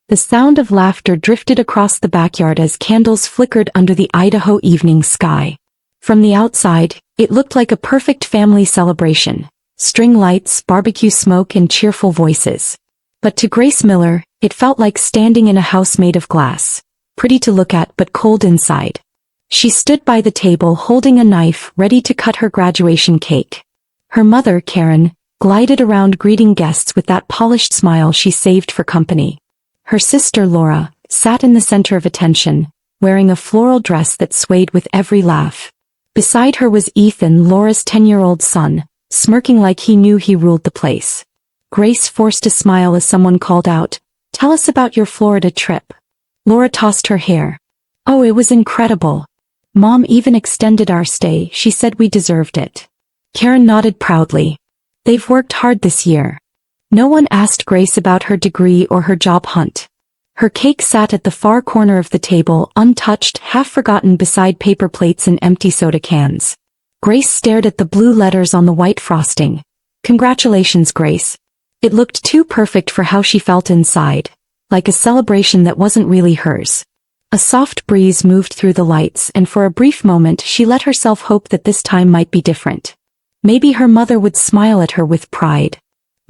The sound of laughter drifted across the backyard as candles flickered under the Idaho evening sky. From the outside, it looked like a perfect family celebration. String lights, barbecue smoke, and cheerful voices. But to Grace Miller, it felt like standing in a house made of glass. Pretty to look at but cold inside. She stood by the table holding a knife ready to cut her graduation cake. Her mother, Karen, glided around greeting guests with that polished smile she saved for company. Her sister, Laura, sat in the center of attention, wearing a floral dress that swayed with every laugh. Beside her was Ethan, Laura's 10-year-old son, smirking like he knew he ruled the place. Grace forced a smile as someone called out, "Tell us about your Florida trip." Laura tossed her hair. "Oh, it was incredible. Mom even extended our stay, she said we deserved it." Karen nodded proudly. "They've worked hard this year." No one asked Grace about her degree or her job hunt. Her cake sat at the far corner of the table, untouched, half-forgotten beside paper plates and empty soda cans. Grace stared at the blue letters on the white frosting. "Congratulations, Grace." It looked too perfect for how she felt inside, like a celebration that wasn't really hers. A soft breeze moved through the lights, and for a brief moment she let herself hope that this time might be different. Maybe her mother would smile at her with pride.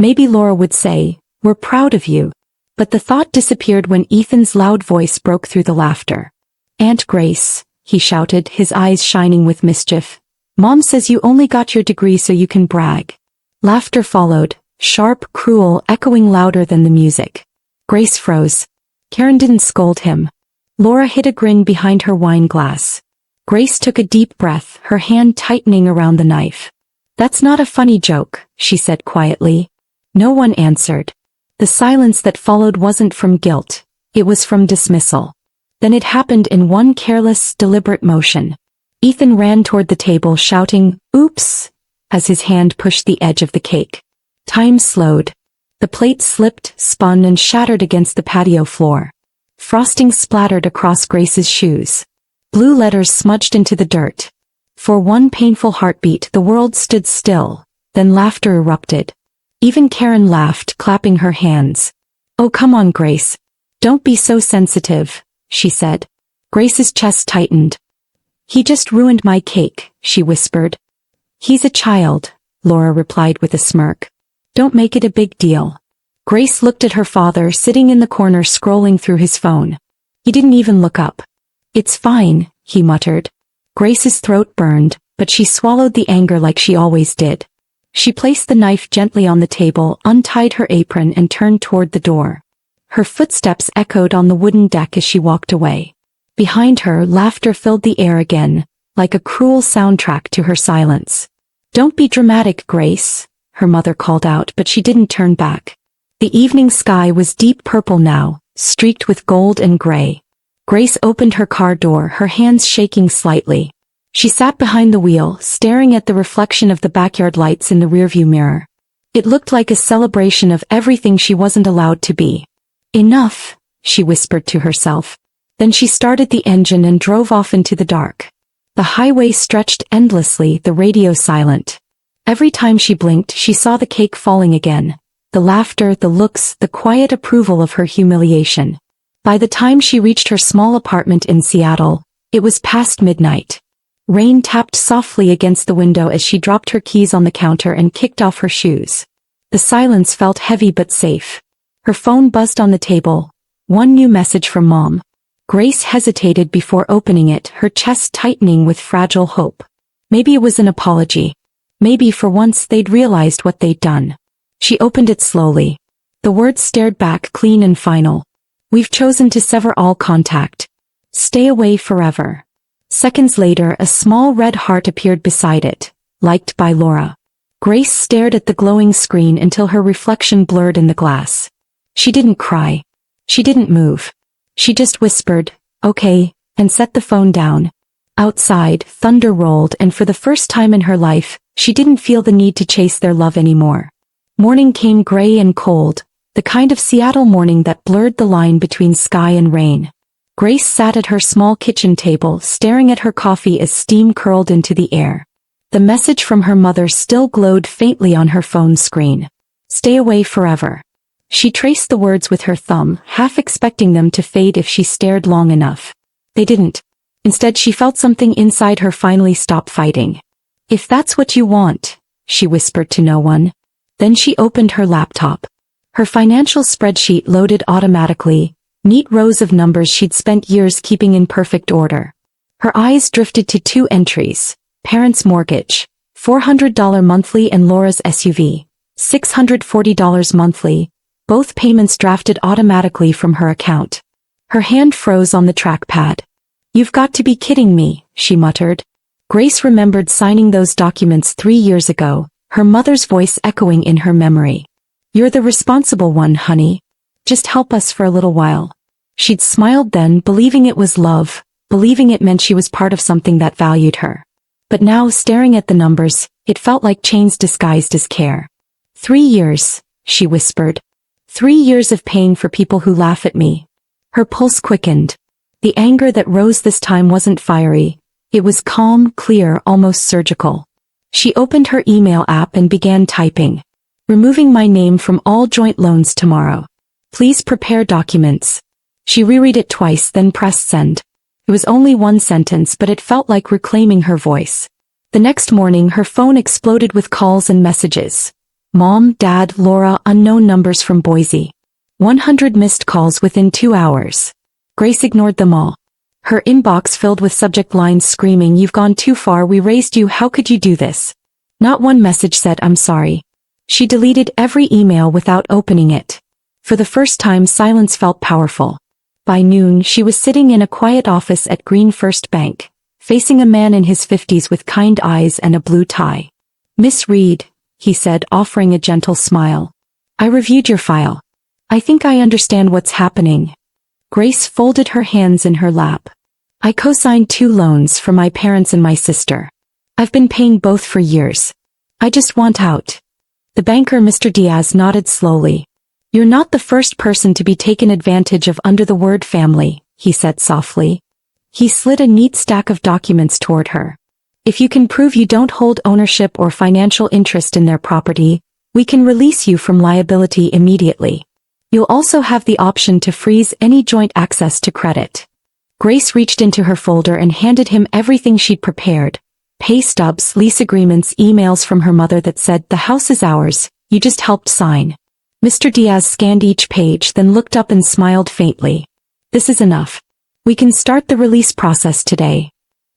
Maybe Laura would say, "We're proud of you." But the thought disappeared when Ethan's loud voice broke through the laughter. "Aunt Grace," he shouted, his eyes shining with mischief. "Mom says you only got your degree so you can brag." Laughter followed, sharp, cruel, echoing louder than the music. Grace froze. Karen didn't scold him. Laura hid a grin behind her wine glass. Grace took a deep breath, her hand tightening around the knife. "That's not a funny joke," she said quietly. No one answered. The silence that followed wasn't from guilt, it was from dismissal. Then it happened in one careless, deliberate motion. Ethan ran toward the table shouting, "Oops!" as his hand pushed the edge of the cake. Time slowed. The plate slipped, spun, and shattered against the patio floor. Frosting splattered across Grace's shoes. Blue letters smudged into the dirt. For one painful heartbeat the world stood still, then laughter erupted. Even Karen laughed, clapping her hands. "Oh, come on, Grace. Don't be so sensitive," she said. Grace's chest tightened. "He just ruined my cake," she whispered. "He's a child," Laura replied with a smirk. "Don't make it a big deal." Grace looked at her father sitting in the corner scrolling through his phone. He didn't even look up. "It's fine," he muttered. Grace's throat burned, but she swallowed the anger like she always did. She placed the knife gently on the table, untied her apron, and turned toward the door. Her footsteps echoed on the wooden deck as she walked away. Behind her, laughter filled the air again, like a cruel soundtrack to her silence. "Don't be dramatic, Grace," her mother called out, but she didn't turn back. The evening sky was deep purple now, streaked with gold and gray. Grace opened her car door, her hands shaking slightly. She sat behind the wheel, staring at the reflection of the backyard lights in the rearview mirror. It looked like a celebration of everything she wasn't allowed to be. "Enough," she whispered to herself. Then she started the engine and drove off into the dark. The highway stretched endlessly, the radio silent. Every time she blinked, she saw the cake falling again. The laughter, the looks, the quiet approval of her humiliation. By the time she reached her small apartment in Seattle, it was past midnight. Rain tapped softly against the window as she dropped her keys on the counter and kicked off her shoes. The silence felt heavy but safe. Her phone buzzed on the table. One new message from Mom. Grace hesitated before opening it, her chest tightening with fragile hope. Maybe it was an apology. Maybe for once they'd realized what they'd done. She opened it slowly. The words stared back, clean and final. "We've chosen to sever all contact. Stay away forever." Seconds later, a small red heart appeared beside it, liked by Laura. Grace stared at the glowing screen until her reflection blurred in the glass. She didn't cry. She didn't move. She just whispered, "Okay," and set the phone down. Outside, thunder rolled, and for the first time in her life, she didn't feel the need to chase their love anymore. Morning came gray and cold, the kind of Seattle morning that blurred the line between sky and rain. Grace sat at her small kitchen table, staring at her coffee as steam curled into the air. The message from her mother still glowed faintly on her phone screen. "Stay away forever." She traced the words with her thumb, half expecting them to fade if she stared long enough. They didn't. Instead, she felt something inside her finally stop fighting. "If that's what you want," she whispered to no one. Then she opened her laptop. Her financial spreadsheet loaded automatically, neat rows of numbers she'd spent years keeping in perfect order. Her eyes drifted to two entries: parents' mortgage, $400 monthly, and Laura's SUV, $640 monthly, both payments drafted automatically from her account. Her hand froze on the trackpad. "You've got to be kidding me," she muttered. Grace remembered signing those documents 3 years ago, her mother's voice echoing in her memory. "You're the responsible one, honey. Just help us for a little while." She'd smiled then, believing it was love, believing it meant she was part of something that valued her. But now, staring at the numbers, it felt like chains disguised as care. 3 years, she whispered. 3 years of paying for people who laugh at me. Her pulse quickened. The anger that rose this time wasn't fiery. It was calm, clear, almost surgical. She opened her email app and began typing. "Removing my name from all joint loans tomorrow. Please prepare documents." She reread it twice, then pressed send. It was only one sentence, but it felt like reclaiming her voice. The next morning, her phone exploded with calls and messages. Mom, Dad, Laura, unknown numbers from Boise. 100 missed calls within 2 hours. Grace ignored them all. Her inbox filled with subject lines screaming, "You've gone too far, we raised you, how could you do this?" Not one message said, "I'm sorry." She deleted every email without opening it. For the first time, silence felt powerful. By noon, she was sitting in a quiet office at Green First Bank, facing a man in his 50s with kind eyes and a blue tie. "Miss Reed," he said, offering a gentle smile. "I reviewed your file. I think I understand what's happening." Grace folded her hands in her lap. "I co-signed 2 loans for my parents and my sister. I've been paying both for years. I just want out." The banker, Mr. Diaz, nodded slowly. "You're not the first person to be taken advantage of under the word family," he said softly. He slid a neat stack of documents toward her. "If you can prove you don't hold ownership or financial interest in their property, we can release you from liability immediately. You'll also have the option to freeze any joint access to credit." Grace reached into her folder and handed him everything she'd prepared. Pay stubs, lease agreements, emails from her mother that said, "The house is ours, you just helped sign." Mr. Diaz scanned each page, then looked up and smiled faintly. "This is enough. We can start the release process today."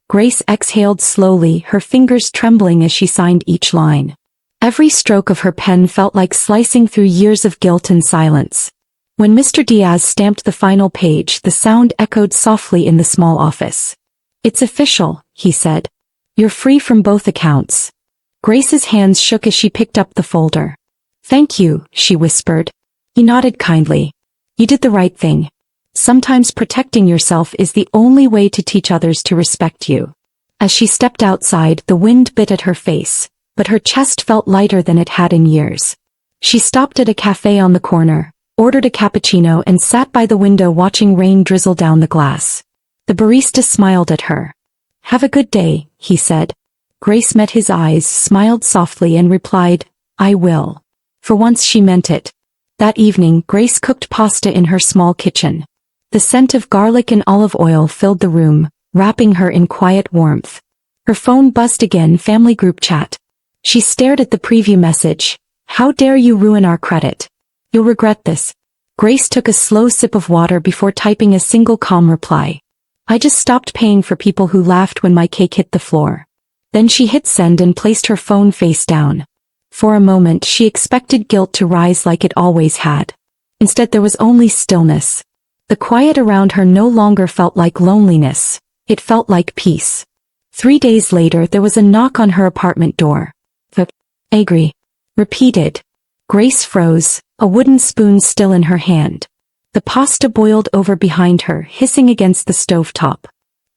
Grace exhaled slowly, her fingers trembling as she signed each line. Every stroke of her pen felt like slicing through years of guilt and silence. When Mr. Diaz stamped the final page, the sound echoed softly in the small office. "It's official," he said. "You're free from both accounts." Grace's hands shook as she picked up the folder. "Thank you," she whispered. He nodded kindly. "You did the right thing. Sometimes protecting yourself is the only way to teach others to respect you." As she stepped outside, the wind bit at her face, but her chest felt lighter than it had in years. She stopped at a cafe on the corner, ordered a cappuccino, and sat by the window watching rain drizzle down the glass. The barista smiled at her. "Have a good day," he said. Grace met his eyes, smiled softly, and replied, "I will." For once she meant it. That evening, Grace cooked pasta in her small kitchen. The scent of garlic and olive oil filled the room, wrapping her in quiet warmth. Her phone buzzed again, family group chat. She stared at the preview message. "How dare you ruin our credit? You'll regret this." Grace took a slow sip of water before typing a single calm reply. "I just stopped paying for people who laughed when my cake hit the floor." Then she hit send and placed her phone face down. For a moment she expected guilt to rise like it always had. Instead there was only stillness. The quiet around her no longer felt like loneliness, it felt like peace. 3 days later there was a knock on her apartment door. The "Agri" repeated. Grace froze, a wooden spoon still in her hand. The pasta boiled over behind her, hissing against the stovetop.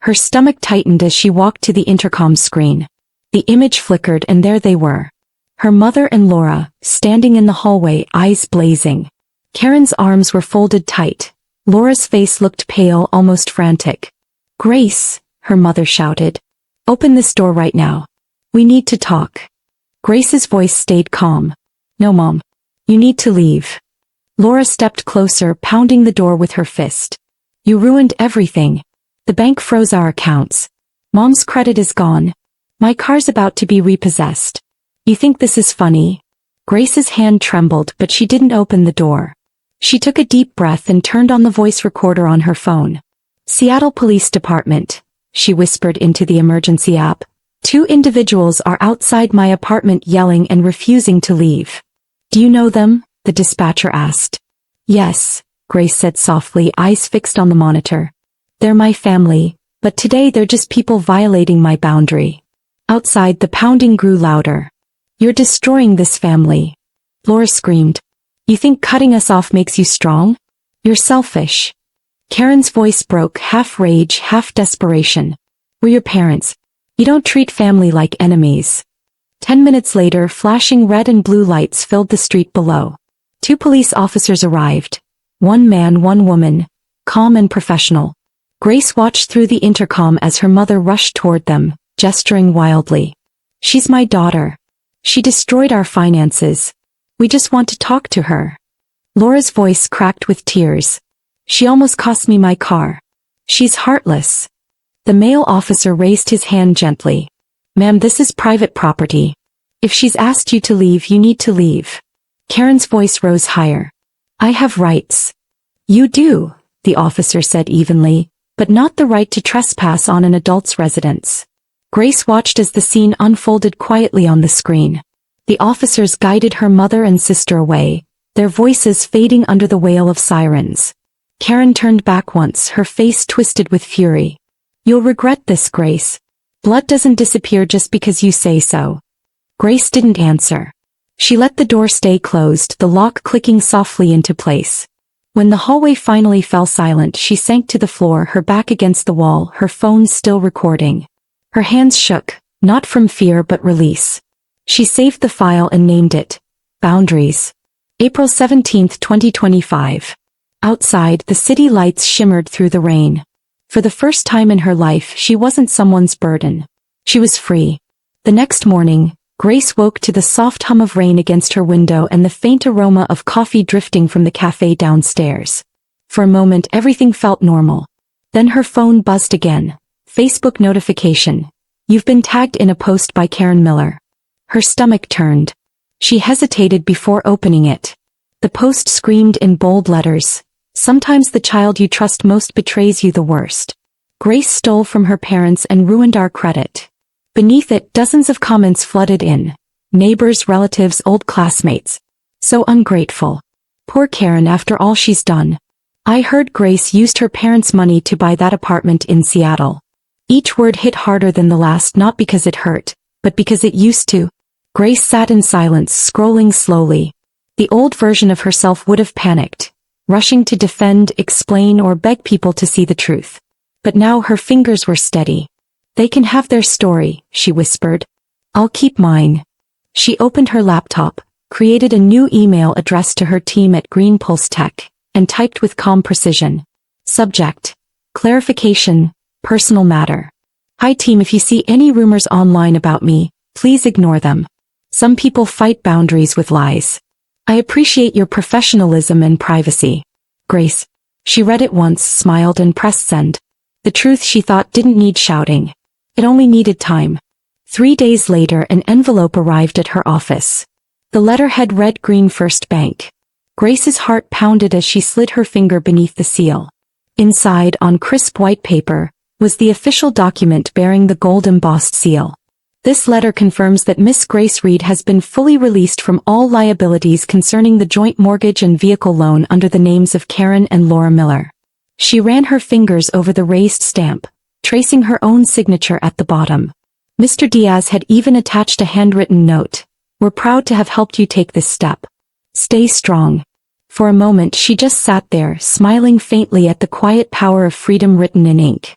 Her stomach tightened as she walked to the intercom screen. The image flickered and there they were. Her mother and Laura, standing in the hallway, eyes blazing. Karen's arms were folded tight. Laura's face looked pale, almost frantic. "Grace," her mother shouted. "Open this door right now. We need to talk." Grace's voice stayed calm. "No, Mom. You need to leave." Laura stepped closer, pounding the door with her fist. You ruined everything. The bank froze our accounts. Mom's credit is gone. My car's about to be repossessed. You think this is funny? Grace's hand trembled, but she didn't open the door. She took a deep breath and turned on the voice recorder on her phone. Seattle Police Department, she whispered into the emergency app. 2 individuals are outside my apartment yelling and refusing to leave. Do you know them? The dispatcher asked. Yes, Grace said softly, eyes fixed on the monitor. They're my family, but today they're just people violating my boundary. Outside the pounding grew louder. You're destroying this family. Laura screamed. You think cutting us off makes you strong? You're selfish. Karen's voice broke, half rage, half desperation. We're your parents. You don't treat family like enemies. 10 minutes later, flashing red and blue lights filled the street below. 2 police officers arrived. 1 man, 1 woman, calm and professional. Grace watched through the intercom as her mother rushed toward them, gesturing wildly. She's my daughter. She destroyed our finances. We just want to talk to her. Laura's voice cracked with tears. She almost cost me my car. She's heartless. The male officer raised his hand gently. Ma'am, this is private property. If she's asked you to leave, you need to leave. Karen's voice rose higher. I have rights. You do, the officer said evenly, but not the right to trespass on an adult's residence. Grace watched as the scene unfolded quietly on the screen. The officers guided her mother and sister away, their voices fading under the wail of sirens. Karen turned back once, her face twisted with fury. You'll regret this, Grace. Blood doesn't disappear just because you say so. Grace didn't answer. She let the door stay closed, the lock clicking softly into place. When the hallway finally fell silent, she sank to the floor, her back against the wall, her phone still recording. Her hands shook, not from fear but release. She saved the file and named it Boundaries. April 17, 2025. Outside, the city lights shimmered through the rain. For the first time in her life, she wasn't someone's burden. She was free. The next morning, Grace woke to the soft hum of rain against her window and the faint aroma of coffee drifting from the cafe downstairs. For a moment, everything felt normal. Then her phone buzzed again. Facebook notification. You've been tagged in a post by Karen Miller. Her stomach turned. She hesitated before opening it. The post screamed in bold letters. Sometimes the child you trust most betrays you the worst. Grace stole from her parents and ruined our credit. Beneath it, dozens of comments flooded in. Neighbors, relatives, old classmates. So ungrateful. Poor Karen, after all she's done. I heard Grace used her parents' money to buy that apartment in Seattle. Each word hit harder than the last, not because it hurt, but because it used to. Grace sat in silence, scrolling slowly. The old version of herself would have panicked, rushing to defend, explain, or beg people to see the truth. But now her fingers were steady. They can have their story, she whispered. I'll keep mine. She opened her laptop, created a new email addressed to her team at Green Pulse Tech, and typed with calm precision. Subject: clarification, personal matter. Hi team, if you see any rumors online about me, please ignore them. Some people fight boundaries with lies. I appreciate your professionalism and privacy. Grace. She read it once, smiled and pressed send. The truth, she thought, didn't need shouting. It only needed time. 3 days later, an envelope arrived at her office. The letterhead read Green First Bank. Grace's heart pounded as she slid her finger beneath the seal. Inside, on crisp white paper, was the official document bearing the gold-embossed seal. This letter confirms that Miss Grace Reed has been fully released from all liabilities concerning the joint mortgage and vehicle loan under the names of Karen and Laura Miller. She ran her fingers over the raised stamp, tracing her own signature at the bottom. Mr. Diaz had even attached a handwritten note. We're proud to have helped you take this step. Stay strong. For a moment she just sat there, smiling faintly at the quiet power of freedom written in ink.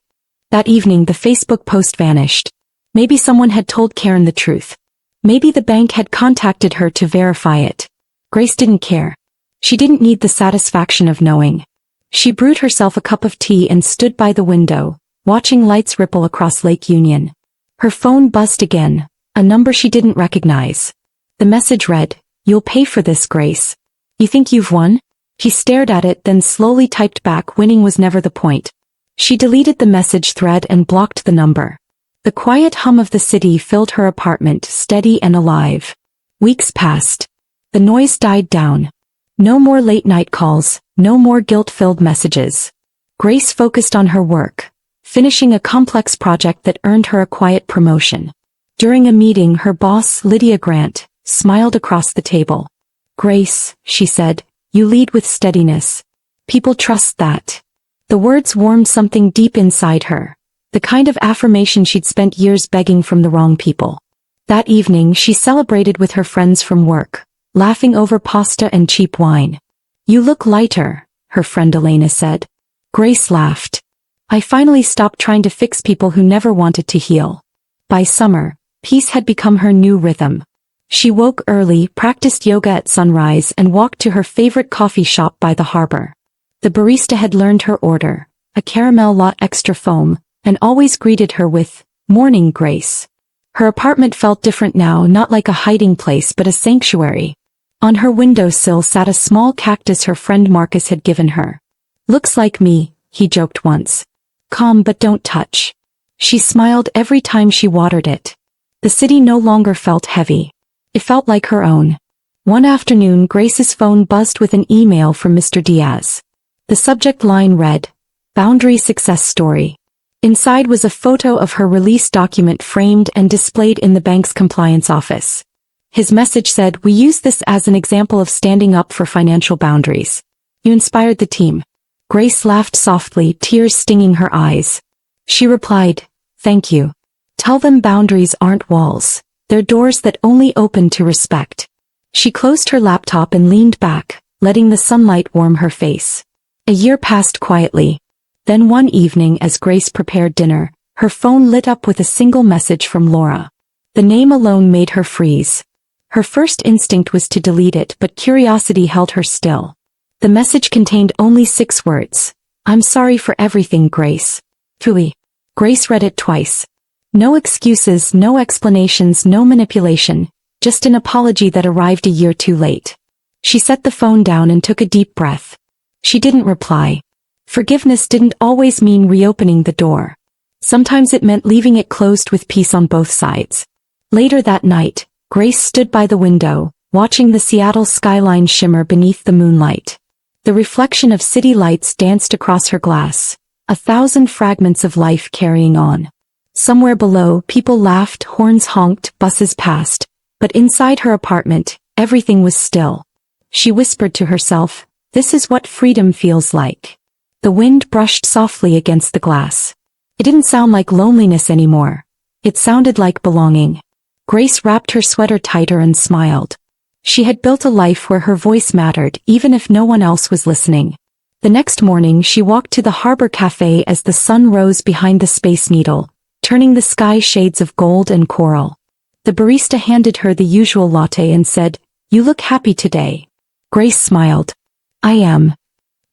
That evening the Facebook post vanished. Maybe someone had told Karen the truth. Maybe the bank had contacted her to verify it. Grace didn't care. She didn't need the satisfaction of knowing. She brewed herself a cup of tea and stood by the window, watching lights ripple across Lake Union. Her phone buzzed again, a number she didn't recognize. The message read, "You'll pay for this, Grace. You think you've won? She stared at it, then slowly typed back, winning was never the point. She deleted the message thread and blocked the number. The quiet hum of the city filled her apartment, steady and alive. Weeks passed. The noise died down. No more late-night calls, no more guilt-filled messages. Grace focused on her work, finishing a complex project that earned her a quiet promotion. During a meeting, her boss, Lydia Grant, smiled across the table. "Grace," she said, "you lead with steadiness. People trust that." The words warmed something deep inside her, the kind of affirmation she'd spent years begging from the wrong people. That evening she celebrated with her friends from work, laughing over pasta and cheap wine. "You look lighter," her friend Elena said. Grace laughed. "I finally stopped trying to fix people who never wanted to heal." By summer, peace had become her new rhythm. She woke early, practiced yoga at sunrise, and walked to her favorite coffee shop by the harbor. The barista had learned her order, a caramel latte extra foam, and always greeted her with, "Morning, Grace." Her apartment felt different now, not like a hiding place but a sanctuary. On her windowsill sat a small cactus her friend Marcus had given her. "Looks like me," he joked once. "Calm but don't touch." She smiled every time she watered it. The city no longer felt heavy. It felt like her own. One afternoon, Grace's phone buzzed with an email from Mr. Diaz. The subject line read, "Boundary Success Story." Inside was a photo of her release document framed and displayed in the bank's compliance office. His message said, "We use this as an example of standing up for financial boundaries. You inspired the team." Grace laughed softly, tears stinging her eyes. She replied, "Thank you. Tell them boundaries aren't walls. They're doors that only open to respect." She closed her laptop and leaned back, letting the sunlight warm her face. A year passed quietly. Then one evening, as Grace prepared dinner, her phone lit up with a single message from Laura. The name alone made her freeze. Her first instinct was to delete it, but curiosity held her still. The message contained only 6 words. "I'm sorry for everything, Grace. Tui." Grace read it twice. No excuses, no explanations, no manipulation, just an apology that arrived a year too late. She set the phone down and took a deep breath. She didn't reply. Forgiveness didn't always mean reopening the door. Sometimes it meant leaving it closed with peace on both sides. Later that night, Grace stood by the window, watching the Seattle skyline shimmer beneath the moonlight. The reflection of city lights danced across her glass, 1,000 fragments of life carrying on. Somewhere below, people laughed, horns honked, buses passed, but inside her apartment, everything was still. She whispered to herself, "This is what freedom feels like." The wind brushed softly against the glass. It didn't sound like loneliness anymore. It sounded like belonging. Grace wrapped her sweater tighter and smiled. She had built a life where her voice mattered, even if no one else was listening. The next morning she walked to the Harbor Cafe as the sun rose behind the Space Needle, turning the sky shades of gold and coral. The barista handed her the usual latte and said, "You look happy today." Grace smiled. "I am."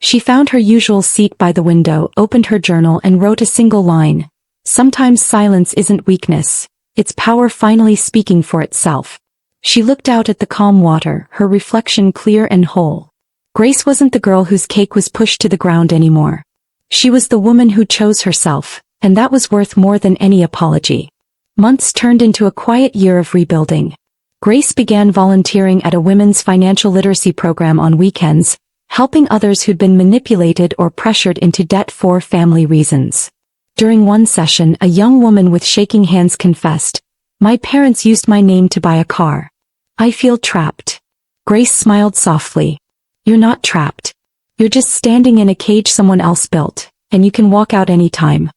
She found her usual seat by the window, opened her journal and wrote a single line. "Sometimes silence isn't weakness, it's power finally speaking for itself." She looked out at the calm water, her reflection clear and whole. Grace wasn't the girl whose cake was pushed to the ground anymore. She was the woman who chose herself, and that was worth more than any apology. Months turned into a quiet year of rebuilding. Grace began volunteering at a women's financial literacy program on weekends, helping others who'd been manipulated or pressured into debt for family reasons. During one session, a young woman with shaking hands confessed, "My parents used my name to buy a car. I feel trapped." Grace smiled softly. "You're not trapped. You're just standing in a cage someone else built, and you can walk out any time."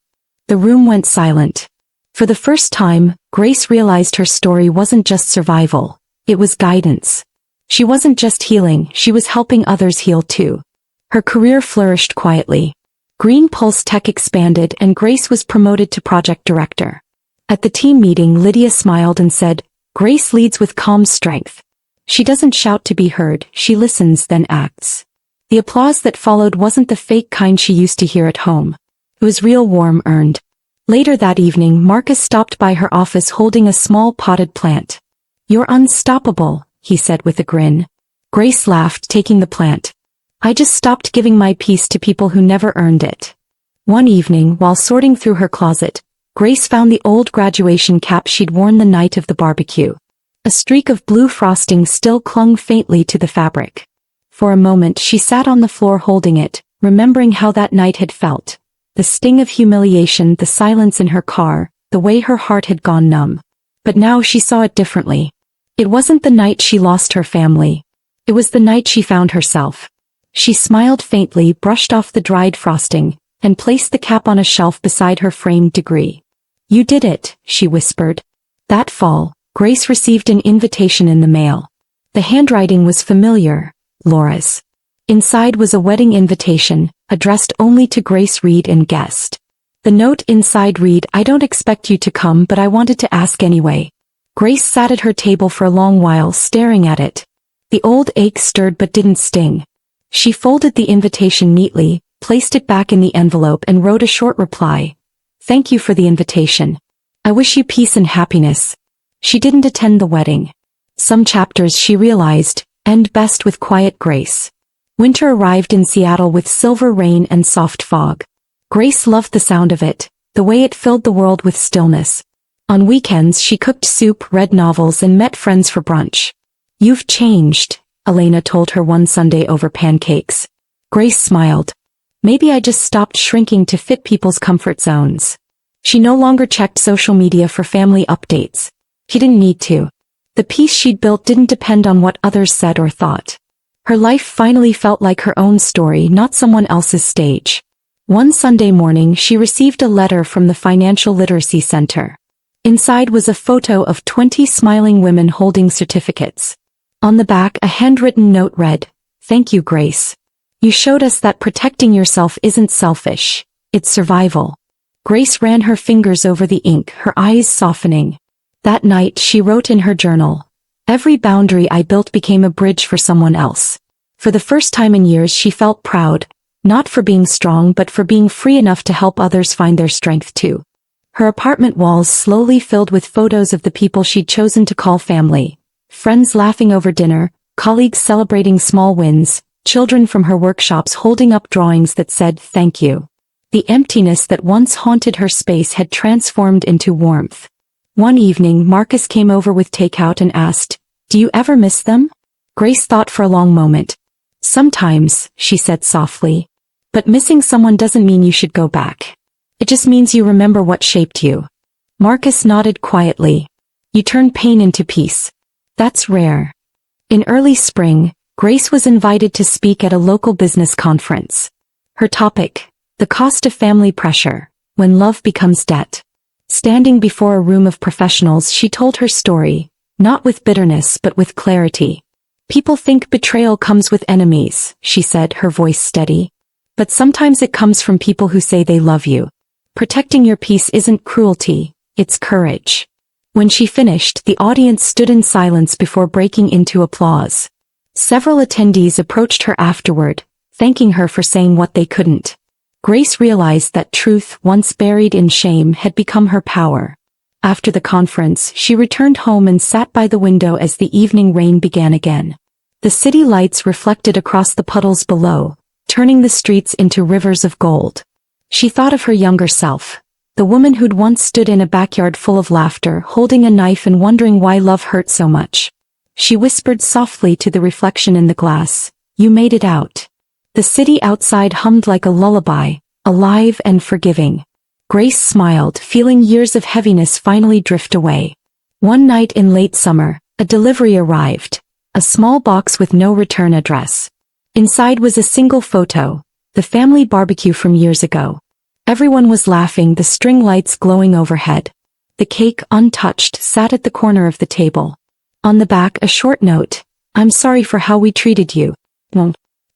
The room went silent. For the first time, Grace realized her story wasn't just survival, it was guidance. She wasn't just healing, she was helping others heal too. Her career flourished quietly. Green Pulse Tech expanded and Grace was promoted to project director. At the team meeting, Lydia smiled and said, "Grace leads with calm strength. She doesn't shout to be heard, she listens then acts." The applause that followed wasn't the fake kind she used to hear at home. It was real, warm, earned. Later that evening, Marcus stopped by her office holding a small potted plant. "You're unstoppable," he said with a grin. Grace laughed, taking the plant. I just stopped giving my peace to people who never earned it. One evening, while sorting through her closet, Grace found the old graduation cap she'd worn the night of the barbecue. A streak of blue frosting still clung faintly to the fabric. For a moment she sat on the floor holding it, remembering how that night had felt. The sting of humiliation, the silence in her car, the way her heart had gone numb. But now she saw it differently. It wasn't the night she lost her family. It was the night she found herself. She smiled faintly, brushed off the dried frosting, and placed the cap on a shelf beside her framed degree. "You did it," she whispered. That fall, Grace received an invitation in the mail. The handwriting was familiar, Laura's. Inside was a wedding invitation, addressed only to Grace Reed and guest. The note inside read, "I don't expect you to come, but I wanted to ask anyway." Grace sat at her table for a long while staring at it. The old ache stirred but didn't sting. She folded the invitation neatly, placed it back in the envelope and wrote a short reply. "Thank you for the invitation. I wish you peace and happiness." She didn't attend the wedding. Some chapters, she realized, end best with quiet grace. Winter arrived in Seattle with silver rain and soft fog. Grace loved the sound of it, the way it filled the world with stillness. On weekends she cooked soup, read novels and met friends for brunch. "You've changed," Elena told her one Sunday over pancakes. Grace smiled. "Maybe I just stopped shrinking to fit people's comfort zones." She no longer checked social media for family updates. She didn't need to. The peace she'd built didn't depend on what others said or thought. Her life finally felt like her own story, not someone else's stage. One Sunday morning she received a letter from the Financial Literacy Center. Inside was a photo of 20 smiling women holding certificates. On the back a handwritten note read, "Thank you, Grace. You showed us that protecting yourself isn't selfish, it's survival." Grace ran her fingers over the ink, her eyes softening. That night she wrote in her journal, "Every boundary I built became a bridge for someone else." For the first time in years she felt proud, not for being strong but for being free enough to help others find their strength too. Her apartment walls slowly filled with photos of the people she'd chosen to call family. Friends laughing over dinner, colleagues celebrating small wins, children from her workshops holding up drawings that said thank you. The emptiness that once haunted her space had transformed into warmth. One evening Marcus came over with takeout and asked, "Do you ever miss them?" Grace thought for a long moment. "Sometimes," she said softly. "But missing someone doesn't mean you should go back. It just means you remember what shaped you." Marcus nodded quietly. "You turn pain into peace. That's rare." In early spring, Grace was invited to speak at a local business conference. Her topic, "The Cost of Family Pressure, When Love Becomes Debt." Standing before a room of professionals she told her story, not with bitterness but with clarity. "People think betrayal comes with enemies," she said, her voice steady. "But sometimes it comes from people who say they love you. Protecting your peace isn't cruelty, it's courage." When she finished, the audience stood in silence before breaking into applause. Several attendees approached her afterward, thanking her for saying what they couldn't. Grace realized that truth, once buried in shame, had become her power. After the conference, she returned home and sat by the window as the evening rain began again. The city lights reflected across the puddles below, turning the streets into rivers of gold. She thought of her younger self, the woman who'd once stood in a backyard full of laughter, holding a knife and wondering why love hurt so much. She whispered softly to the reflection in the glass, "You made it out." The city outside hummed like a lullaby, alive and forgiving. Grace smiled, feeling years of heaviness finally drift away. One night in late summer, a delivery arrived, a small box with no return address. Inside was a single photo, the family barbecue from years ago. Everyone was laughing, the string lights glowing overhead. The cake, untouched, sat at the corner of the table. On the back, a short note, "I'm sorry for how we treated you."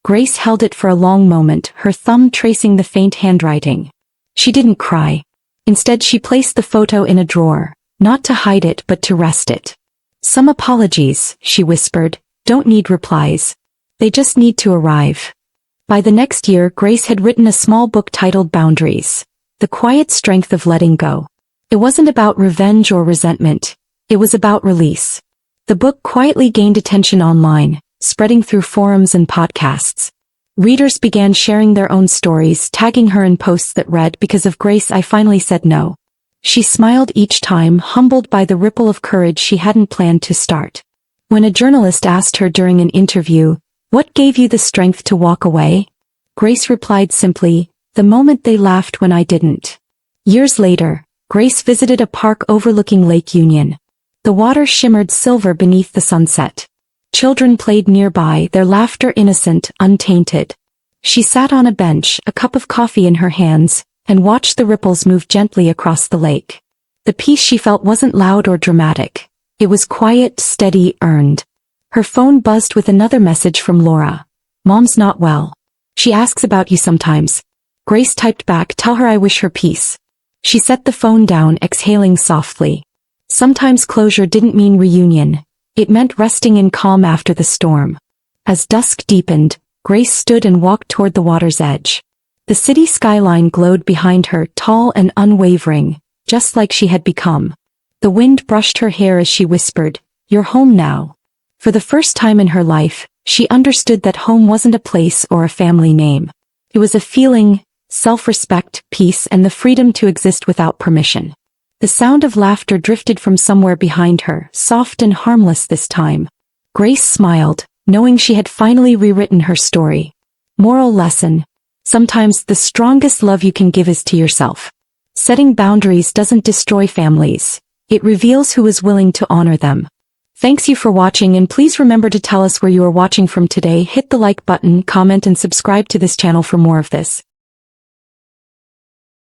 Grace held it for a long moment, her thumb tracing the faint handwriting. She didn't cry. Instead she placed the photo in a drawer, not to hide it but to rest it. "Some apologies," she whispered, "don't need replies. They just need to arrive." By the next year Grace had written a small book titled Boundaries, The Quiet Strength of Letting Go. It wasn't about revenge or resentment, it was about release. The book quietly gained attention online, spreading through forums and podcasts. Readers began sharing their own stories, tagging her in posts that read, "Because of Grace I finally said no." She smiled each time, humbled by the ripple of courage she hadn't planned to start. When a journalist asked her during an interview, "What gave you the strength to walk away?" Grace replied simply, "The moment they laughed when I didn't." Years later, Grace visited a park overlooking Lake Union. The water shimmered silver beneath the sunset. Children played nearby, their laughter innocent, untainted. She sat on a bench, a cup of coffee in her hands, and watched the ripples move gently across the lake. The peace she felt wasn't loud or dramatic. It was quiet, steady, earned. Her phone buzzed with another message from Laura. "Mom's not well. She asks about you sometimes." Grace typed back, "Tell her I wish her peace." She set the phone down, exhaling softly. Sometimes closure didn't mean reunion. It meant resting in calm after the storm. As dusk deepened, Grace stood and walked toward the water's edge. The city skyline glowed behind her, tall and unwavering, just like she had become. The wind brushed her hair as she whispered, "You're home now." For the first time in her life, she understood that home wasn't a place or a family name. It was a feeling, self-respect, peace, and the freedom to exist without permission. The sound of laughter drifted from somewhere behind her, soft and harmless this time. Grace smiled, knowing she had finally rewritten her story. Moral lesson: sometimes the strongest love you can give is to yourself. Setting boundaries doesn't destroy families. It reveals who is willing to honor them. Thanks you for watching, and please remember to tell us where you are watching from today. Hit the like button, comment, and subscribe to this channel for more of this.